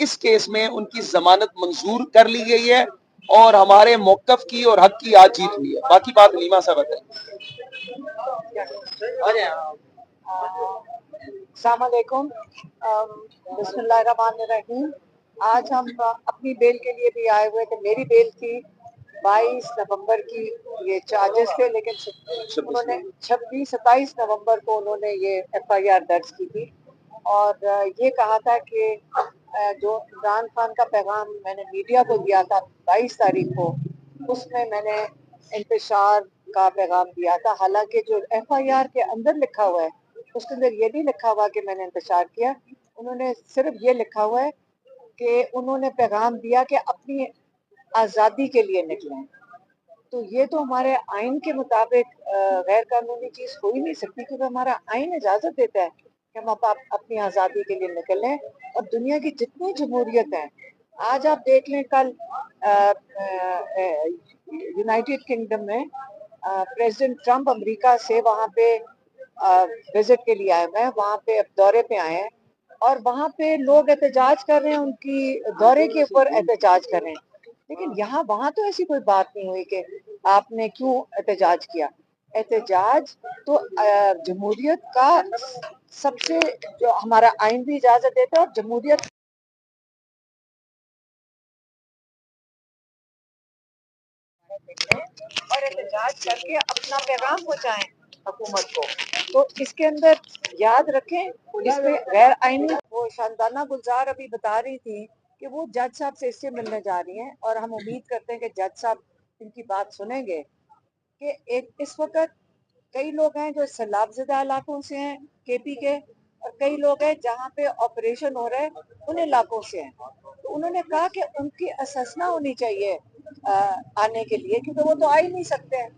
इस केस में उनकी जमानत मंजूर कर ली गई है और हमारे मौकफ की और हक की आज जीत हुई है। बाकी बात लीमा साहब बताएं। अस्सलामुअलैकुम, बिस्मिल्लाहिर्रहमानिर्रहीम। आज हम अपनी बेल के लिए भी आए हुए थे। मेरी बेल थी 22 नवंबर की, ये चार्जेस थे, लेकिन उन्होंने 27 नवंबर को उन्होंने ये FIR दर्ज की थी और ये कहा था कि जो इमरान खान का पैगाम मैंने मीडिया को दिया था 22 तारीख को, उसमें मैंने इंतशार का पैगाम दिया था। हालांकि जो FIR के अंदर लिखा हुआ है उसके अंदर ये नहीं लिखा हुआ कि मैंने इंतशार किया, उन्होंने सिर्फ ये लिखा हुआ है कि उन्होंने पैगाम दिया कि अपनी आज़ादी के लिए निकलें। तो ये तो हमारे आइन के मुताबिक गैर कानूनी चीज़ हो ही नहीं सकती, क्योंकि हमारा आइन इजाज़त देता है कि हम अपनी आज़ादी के लिए निकलें। और दुनिया की जितनी जमहूरियत हैं, आज आप देख लें, कल यूनाइटेड किंगडम में प्रेसिडेंट ट्रंप अमेरिका से वहाँ पे विजिट के लिए आए हुए हैं, वहाँ पे अब दौरे पे आए हैं और वहाँ पे लोग एहतजाज कर रहे हैं, उनकी दौरे के ऊपर एहतजाज कर रहे हैं। लेकिन यहाँ वहाँ तो ऐसी कोई बात नहीं हुई कि आपने क्यों एहतजाज किया। एहतजाज तो जमहूरियत का सबसे, जो हमारा आइन भी इजाजत देता है और जमहूरियत और एहतजाज करके अपना पैगाम पहुंचाएं हुकूमत को। तो इसके अंदर याद रखें, इसमें गैर आईनी, वो शानदाना गुलजार अभी बता रही थी कि वो जज साहब से इससे मिलने जा रही हैं और हम उम्मीद करते हैं कि जज साहब इनकी बात सुनेंगे कि एक इस वक्त कई लोग हैं जो सैलाबज़दा इलाकों से हैं KP के, और कई लोग हैं जहाँ पे ऑपरेशन हो रहा है उन इलाकों से हैं। तो उन्होंने कहा कि उनकी असेसना होनी चाहिए आने के लिए, क्योंकि वो तो आ ही नहीं सकते हैं।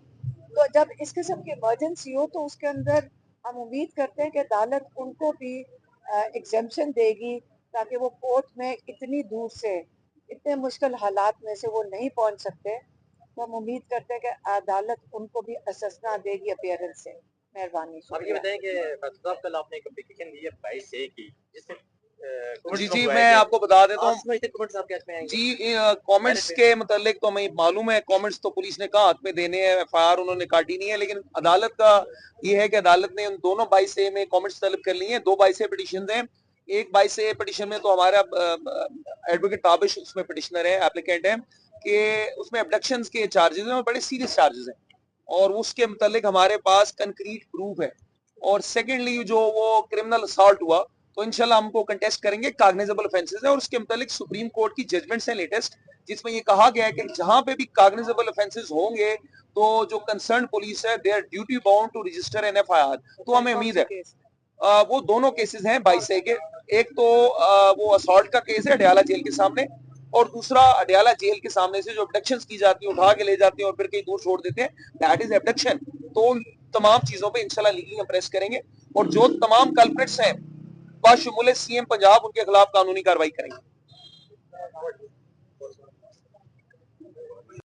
तो जब इस किस्म की इमरजेंसी हो तो उसके अंदर हम उम्मीद करते हैं कि अदालत उनको भी एग्जेम्पशन देगी, ताकि वो कोर्ट में इतनी दूर से, इतने मुश्किल हालात में से वो नहीं पहुंच सकते। तो हम उम्मीद करते हैं कि अदालत उनको भी असेसना देगी अपीयरेंस से। मेहरबानी। अब ये बताएं कि कल आपने एक एप्लीकेशन दी है 22A की, जिसमें जी मैं आपको बता देता हूँ जी, कमेंट्स के मुतालिक तो हमें मालूम है, कमेंट्स तो पुलिस ने कहा हाथ में देने हैं, FIR उन्होंने काटी नहीं है, लेकिन अदालत का ये है कि अदालत ने उन दोनों 22A में कमेंट्स तलब कर लिए हैं। 2 22A पिटीशन हैं। एक 22A पिटीशन में तो हमारा एडवोकेट ताबिश उसमें पिटिशनर है, एप्लीकेंट है, कि उसमें अबडक्शंस के चार्जेस हैं और बड़े सीरियस चार्जेस हैं और उसके मुतालिक हमारे पास कंक्रीट प्रूफ है। और सेकेंडली जो वो क्रिमिनल असॉल्ट हुआ तो इंशाल्लाह हमको कंटेस्ट करेंगे, कॉग्निजेबल ऑफेंसेस है और उसके मुतालिक सुप्रीम कोर्ट की जजमेंट्स हैं लेटेस्ट, जिसमें ये कहा गया है कि जहां पे भी कॉग्निजेबल ऑफेंसेस होंगे तो जो कंसर्न पुलिस है they are duty bound to register an FIR। तो हमें उम्मीद है वो दोनों केसेस हैं 22A के। एक तो वो असॉल्ट का केस है अडयाला जेल के सामने, और दूसरा अडयाला जेल के सामने से जो अबडक्शंस की जाती है, उठा के ले जाते हैं और फिर कहीं दूर छोड़ देते हैं, दैट इज एबडक्शन। तो उन तमाम चीजों पे इंशाल्लाह लीगली हम प्रेस करेंगे और जो तमाम कल्प्रिट्स हैं बाशुमूल CM पंजाब उनके खिलाफ कानूनी कार्रवाई करेंगे।